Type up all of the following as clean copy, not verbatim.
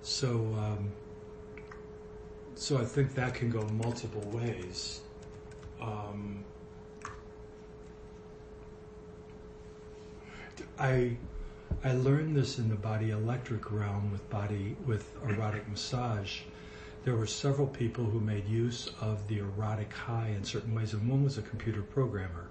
So, so I think that can go multiple ways. I learned this in the body electric realm with erotic massage. There were several people who made use of the erotic high in certain ways, and one was a computer programmer.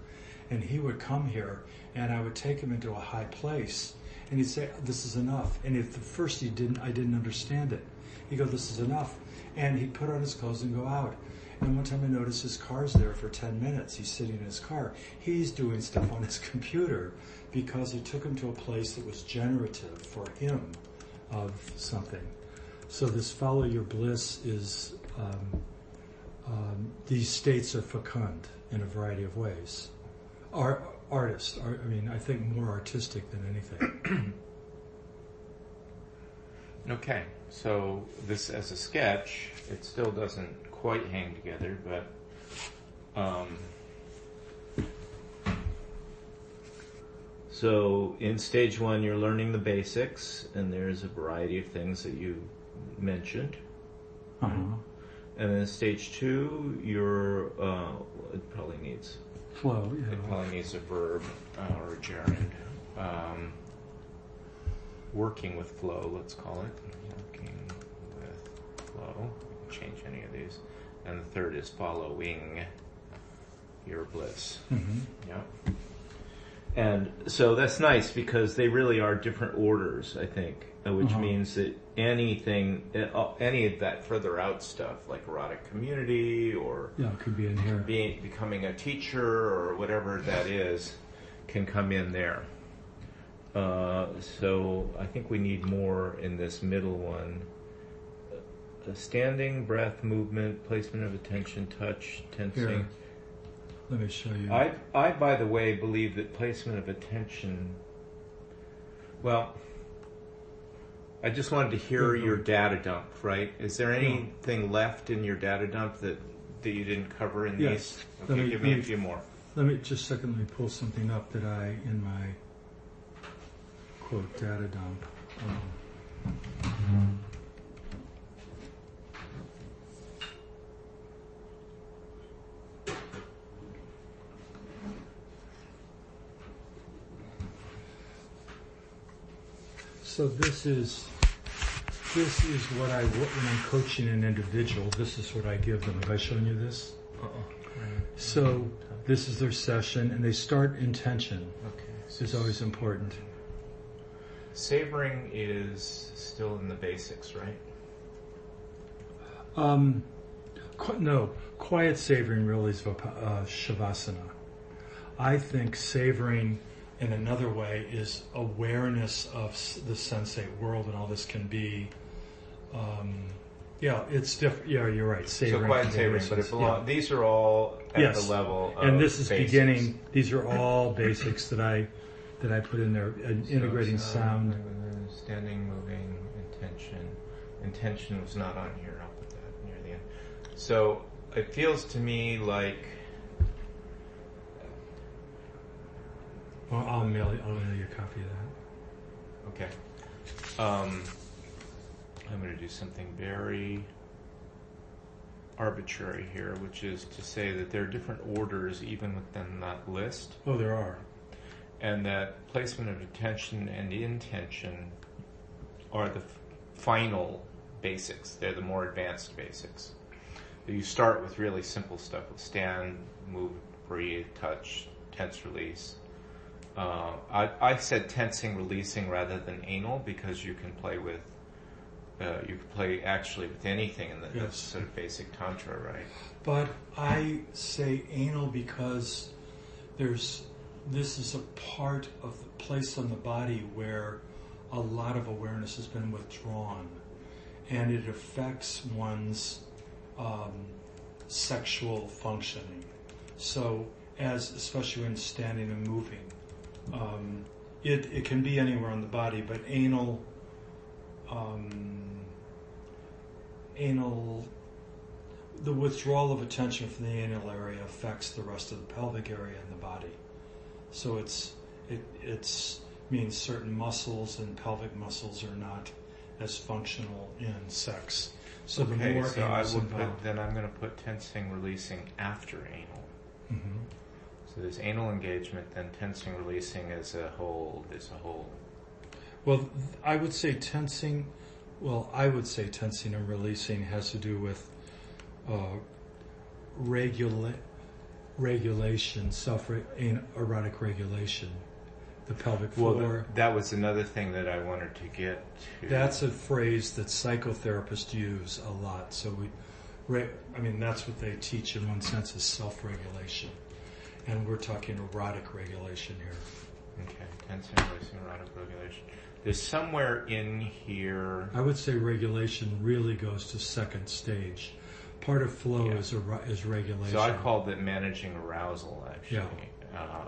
And he would come here, and I would take him into a high place, and he'd say, "This is enough." And if at first I didn't understand it. He'd go, "This is enough," and he'd put on his clothes and go out. And one time I noticed his car's there for 10 minutes. He's sitting in his car. He's doing stuff on his computer because it took him to a place that was generative for him of something. So this follow your bliss is, these states are fecund in a variety of ways. I think more artistic than anything. Okay, so this as a sketch, it still doesn't quite hang together, but so in stage one you're learning the basics, and there's a variety of things that you mentioned. Uh-huh. And then stage two, it probably needs flow. Yeah. It probably needs a verb or a gerund. Working with flow, let's call it. Working with flow. Change any of these. And the third is following your bliss. Mm-hmm. Yeah. And so that's nice because they really are different orders, I think, which means that any of that further out stuff, like erotic community or it could be in here. Becoming a teacher or whatever that is, can come in there. So I think we need more in this middle one. Standing, breath, movement, placement of attention, touch, tensing. Here. Let me show you. I, by the way, believe that placement of attention... Well, I just wanted to hear your data dump, right? Is there anything left in your data dump that you didn't cover in these? Okay, give me a few more. Let me pull something up that in my quote data dump. So this is what when I'm coaching an individual, this is what I give them. Have I shown you this? So this is their session, and they start intention. Okay. This is always important. Savoring is still in the basics, right? No, quiet savoring really is Shavasana. I think savoring in another way is awareness of the sensate world, and all this can be, it's different. Yeah, you're right. Savoring. So quiet savoring, but these are all at the level of and this is basics. beginning. These are all basics that I put in there, integrating sound. Standing, moving, intention. Intention was not on here. I'll put that near the end. So it feels to me like... Well, I'll mail you a copy of that. Okay. I'm going to do something very arbitrary here, which is to say that there are different orders even within that list. Oh, there are. And that placement of attention and intention are the final basics. They're the more advanced basics. You start with really simple stuff, with stand, move, breathe, touch, tense, release. I said tensing, releasing rather than anal because you can play with, you can play actually with anything in that's sort of basic tantra, right? But I say anal because this is a part of the place on the body where a lot of awareness has been withdrawn, and it affects one's sexual functioning. So, especially when standing and moving. It can be anywhere on the body, but anal, the withdrawal of attention from the anal area affects the rest of the pelvic area in the body. So it means certain muscles and pelvic muscles are not as functional in sex. So the Okay, more so I anal's will involved. then I'm going to put tensing, releasing after anal. Mhm. So there's anal engagement, then tensing, releasing as a whole. There's a whole. Well, I would say tensing. Well, I would say tensing and releasing has to do with regulation, erotic regulation, the pelvic floor. Well, that was another thing that I wanted to get to. That's a phrase that psychotherapists use a lot. So that's what they teach in one sense is self-regulation, and we're talking erotic regulation here. Okay, tensing, releasing, erotic regulation. There's somewhere in here. I would say regulation really goes to second stage. Part of flow is regulation. So I called it managing arousal, actually. Yeah.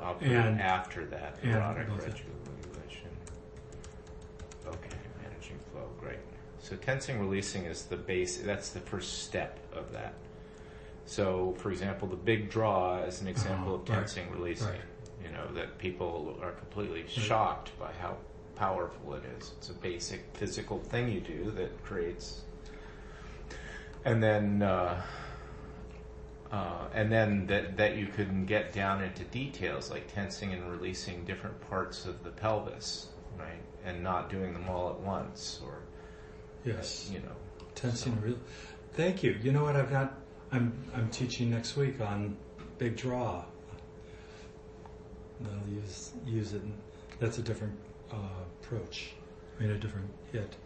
I'll put it after that, erotic both regulation. Okay, managing flow, great. So tensing, releasing is the base. That's the first step of that. So, for example, the big draw is an example of tensing, releasing. Right. You know, that people are completely shocked by how powerful it is. It's a basic physical thing you do that creates. And then that you can get down into details like tensing and releasing different parts of the pelvis, right? And not doing them all at once, or yes, tensing. So. Thank you. You know what? I'm teaching next week on big draw. I'll use it. That's a different approach. A different hit.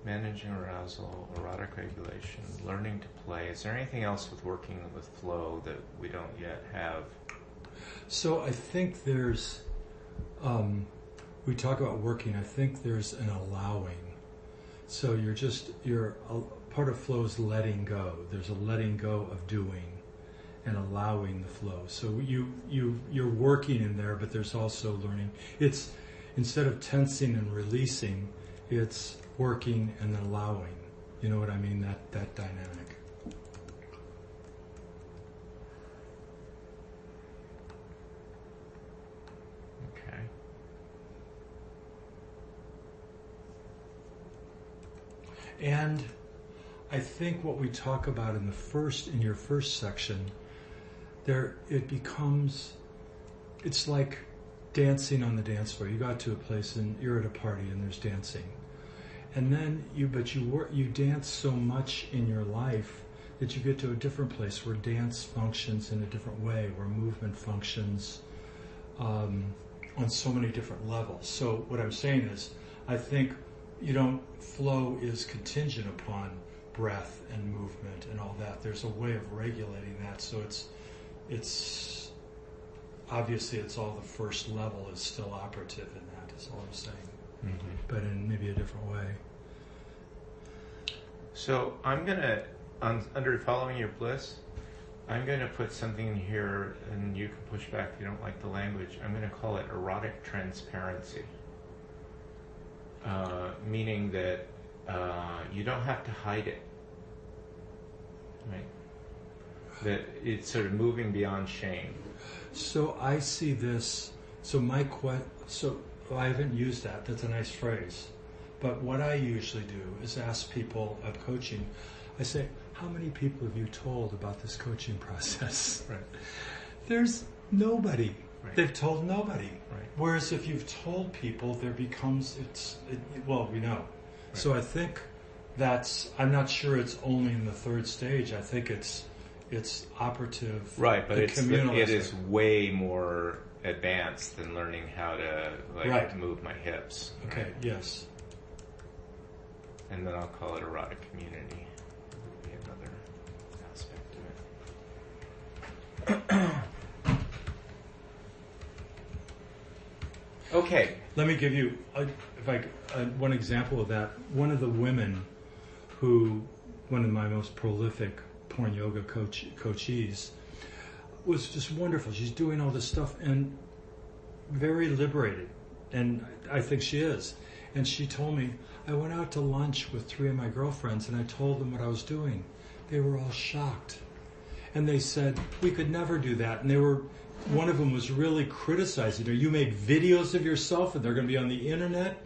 Managing arousal, erotic regulation, learning to play. Is there anything else with working with flow that we don't yet have? So I think there's, we talk about working, I think there's an allowing. So part of flow is letting go. There's a letting go of doing and allowing the flow. So you're working in there, but there's also learning. It's, instead of tensing and releasing, it's working and allowing. You know what I mean? That dynamic. Okay. And I think what we talk about in your first section, it's like dancing on the dance floor. You got to a place and you're at a party and there's dancing. And then you dance so much in your life that you get to a different place where dance functions in a different way, where movement functions on so many different levels. So what I'm saying is, I think flow is contingent upon breath and movement and all that. There's a way of regulating that. So it's obviously it's all the first level is still operative in that, is all I'm saying. Mm-hmm. But in maybe a different way. So I'm going to, under Following Your Bliss, I'm going to put something in here, and you can push back if you don't like the language. I'm going to call it erotic transparency. Meaning that you don't have to hide it. Right? That it's sort of moving beyond shame. So I see this, I haven't used that. That's a nice phrase. But what I usually do is ask people at coaching, I say, how many people have you told about this coaching process? Right. There's nobody. Right. They've told nobody. Right. Whereas if you've told people, we know. Right. So I think I'm not sure it's only in the third stage. I think it's operative. Right, but it is way more advanced than learning how to move my hips. Okay, right? yes. And then I'll call it erotic community. Would be another aspect of it. Okay. Let me give you one example of that. One of the women one of my most prolific porn yoga coachees, was just wonderful. She's doing all this stuff and very liberated, and I think she is. And she told me, I went out to lunch with 3 of my girlfriends and I told them what I was doing. They were all shocked. And they said, we could never do that. And one of them was really criticizing her. You made videos of yourself and they're going to be on the internet.